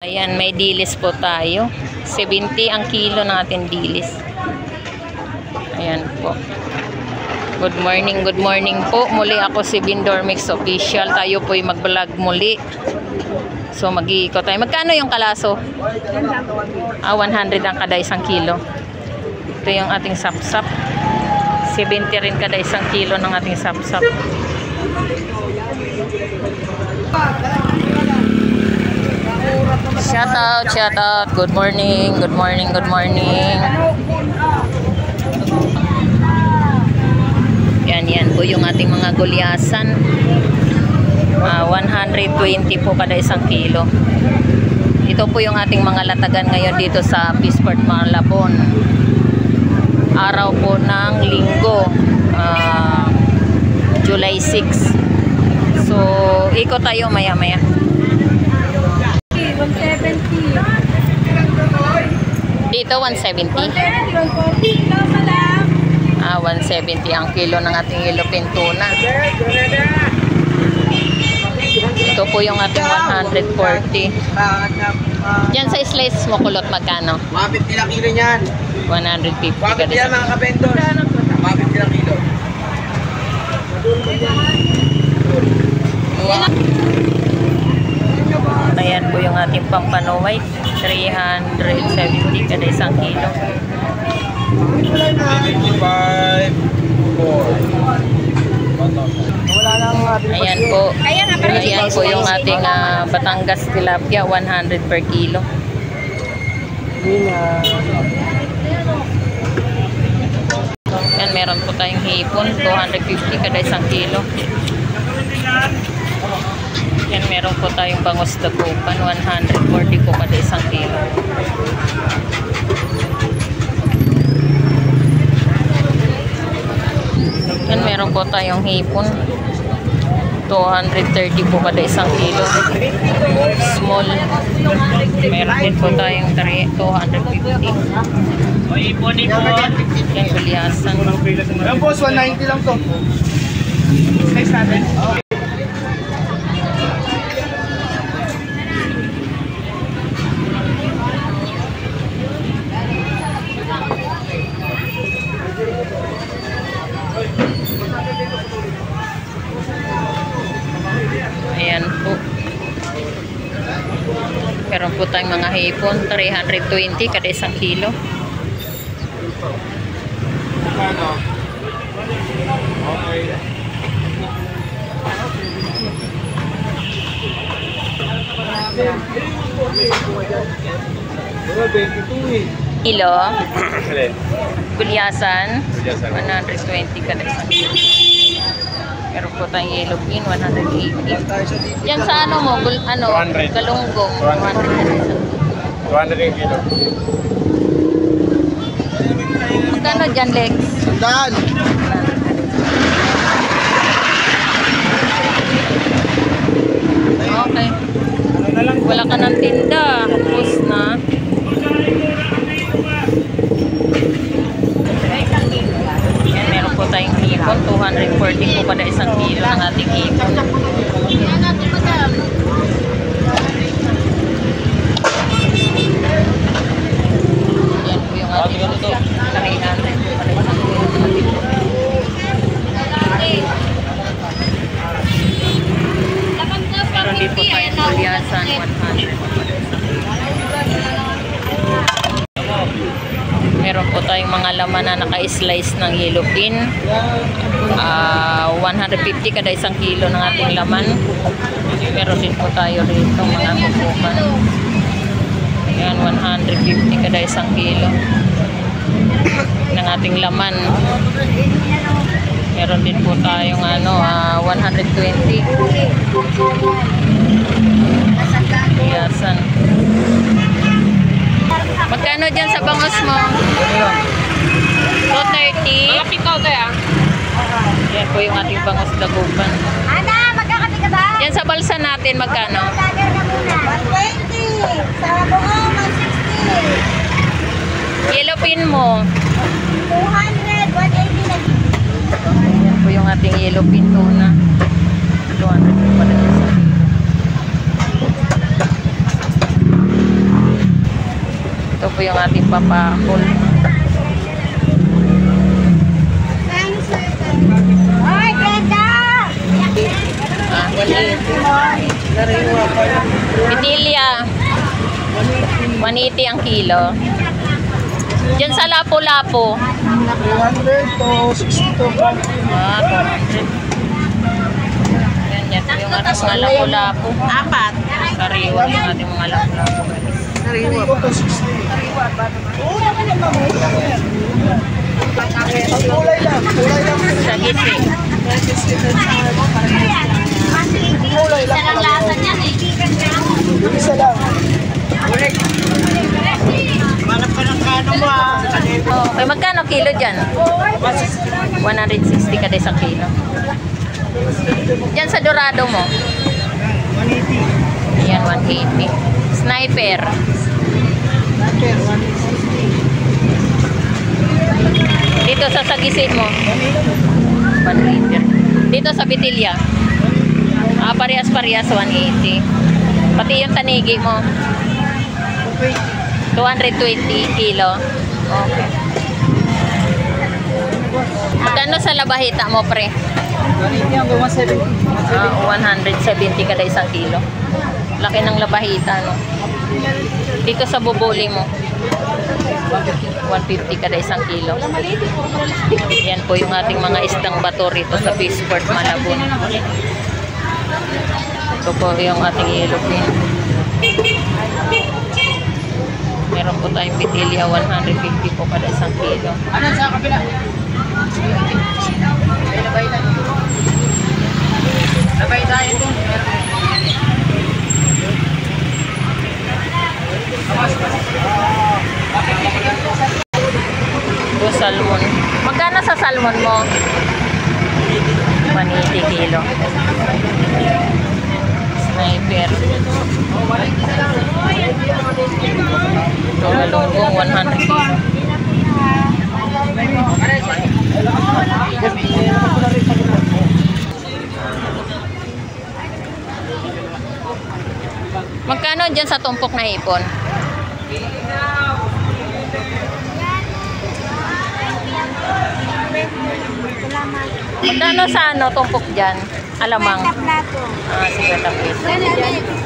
Ayan, may dilis po tayo. 70 ang kilo ng ating dilis. Ayan po. Good morning po. Muli ako si Bindor Mix Official. Tayo po'y mag-vlog muli. So mag-iikot tayo. Magkano yung kalaso? 100 ang kada isang kilo. Ito yung ating sapsap. 70 rin kada isang kilo ng ating sapsap. Shout out. Good morning. Yan po yung ating mga gulyasan. 120 po kada isang kilo. Ito po yung ating mga latagan ngayon dito sa Peaceport Malabon. Araw po ng Linggo, July 6. So, ikot tayo maya-maya. 170. Dito 170. 170 ang kilo ng ating yellowfin tuna. Ito po yung ating 140. Yan sa slice mo kulot magkano? 150 lang kilo niyan. 150 150 lang mga kabendor. 150 lang kilo. Ayan po yung ating pampano white. 370 kada isang kilo. 55, 4. Ayan po. Ayan po yung ating Batangas tilapia, 100 per kilo. Ayan, meron po tayong hipon, 250 kada isang kilo. Ayan, meron po tayong bangus dagupan, 140 po kada isang kilo. Ayan, meron po tayong hipon, 230 po kada isang kilo. Small. Meron din po tayong 250. Ipon. Yan, gulyasan. Ayan boss, 190 lang to. Size natin. Ayan po. Meron po tayong mga hipon, 320 kada isang kilo. Kilo. Gulyasan, 120 kada isang kilo. Meron po tayong yellowfin, 180. Yan sa ano mo? 200. Galunggong, 200. 200 yung kilo. Magkano dyan, Lex? Sandaan! Okay. Wala ka ng tinda. Tapos na. Yan, meron po tayong hipon. 240 po kada isang kilo ng ating hipon. Yan po yung ating ito. 300 po kada isang kilo ng ating hipon. Meron din po tayong gulyasan, 100 po kada isang kilo. Meron po tayong mga laman na naka-slice ng yellowfin. 150 kada isang kilo ng ating laman. Meron din po tayo rito mga kukukan. Ayan, 150 kada isang kilo ng ating laman. Meron din po tayong 120. Yasan. Magkano dyan sa bangus mo? 230. Malapit ka kaya? Yan po yung ating bangus dagupan. Ana, magkakape ka ba? Yan sa balsa natin, magkano? Lager na muna. 120. Sa buo, 160. Yellowfin mo. 200, 180 na. Yan po yung ating yellowfin tuna. 200 pa rin sa kilo. Ito po yung ating papakol. Ay, ganda! Ah, Bitilya. 180 ang kilo. Diyan sa Lapu-Lapu. 300 to 62. Ah, 200. Yan po yung ating mga Lapu-Lapu. Apat. Sariwa yung ating mga Lapu-Lapu. Sariwa to 60. Ang kulay lang. Kulay lang. Sa gising. Kulay lang. Isa lang lasa niyan eh. Isa lang. Okay, magkano kilo dyan? 160 kada isang kilo. Dyan sa Dorado mo? 180. Ayan, 180. Sniper. Dito sa Sagisin mo? 180. Dito sa Bitilya? Ah, parehas-parehas 180. Pati yung tanigi mo? 220 kilo. Okay. Magkano sa labahita mo, pre? 180 hanggang 170. 170 kada isang kilo. Laki ng labahita, no? Dito sa bubuli mo? 150 kada isang kilo. Yan po yung ating mga isdang bato rito sa Fishport, Malabon. Ito po yung ating yellow pin. Meron po tayong Bitilya, 150 po kada isang kilo. Ano sa kabila? Labay tayo ito. Ito salmon. Magkano sa salmon mo? 180 kilo. Sniper. Ito galunggong 100 kilo. Magkano dyan sa tumpok na hipon? Magkano sa ano tumpok dyan? Alamang. Plato. Ah, sige tapos.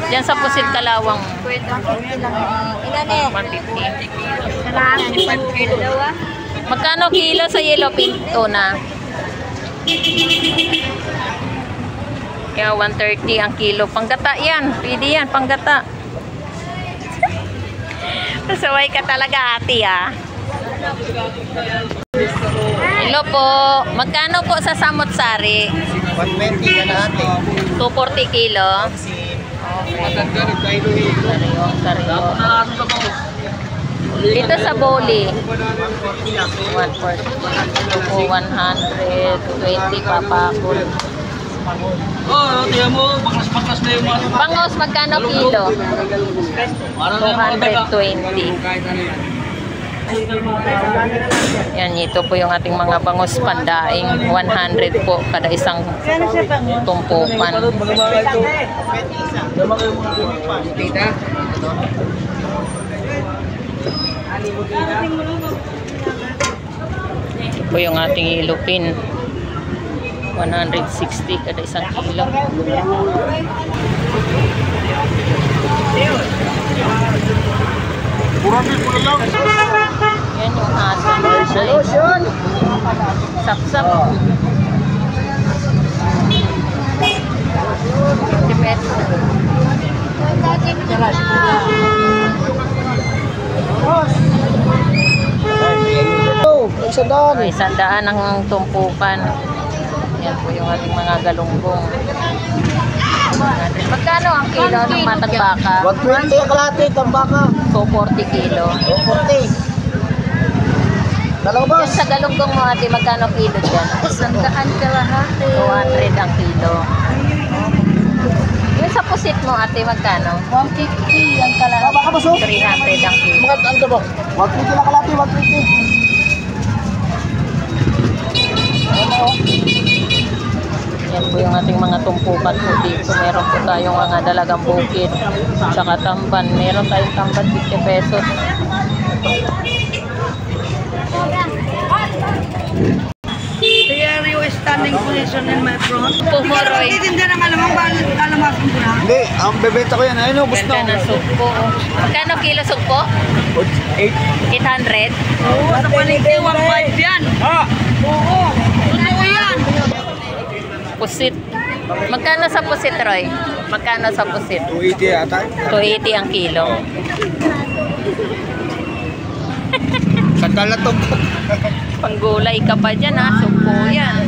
Dyan sa Pusit Kalawang. Ilan eh? 150. Salamat. 5 kilo daw ah. Magkano kilo sa yellow pink tuna? Kaya 130 ang kilo. Panggata yan. Pwede yan, panggata. Pasaway ka talaga ate ah. Hello po. Magkano po sa Samot-Sari? 120 ka na ate. 240 kilo. Okay. Sariwa. Dito sa Boli. 140. Ito po 120 papakul. Oh, tiyan mo, baklas-baklas na yung mga... Bangos, magkano kilo? 220. Yan, ito po yung ating mga bangos pandaing. 100 po kada isang tumpukan. Ito po yung ating ilupin. 160 kada isang kilo. Yan yung aso. Solution! Sap-sap. 50 pesos. Ay, 100 ang tumpukan. Yan po yung ating mga galunggong. Magkano ang kilo ng matang baka? 120 ang kalahati, tambaka. 240 kilo. 240. Dalawa Yan boss. sa galunggong mo ate, magkano kilo dyan? 100 kalahati. 200 ang kilo. Yung sa pusit mo ate, magkano? 150 ang kalahati. Baka boss, 300 ang kilo. mga ano ba? 120 na kalahati, 120. Yan po yung ating mga tumpukan po dito. Meron po tayong mga dalagang bukid. Tsaka tamban. Meron tayong tamban 50 pesos. Here you standing position in my front. Pumoroy. Titinda ng alamang alamasong ko na. Hindi, ang bebenta ko yan. Ayun, ubus Ganda na. ng sugpo. Magkano kilo sugpo? 8. 800? Oo, sa palengke, 1.5 yan. Ah! Oo, totoo yan. Pusit. Magkano sa pusit, Roy? Magkano sa pusit? 280 yata. 280 ang kilo. Sandal na to. Panggulay ka pa dyan, ha? Sugpo yan.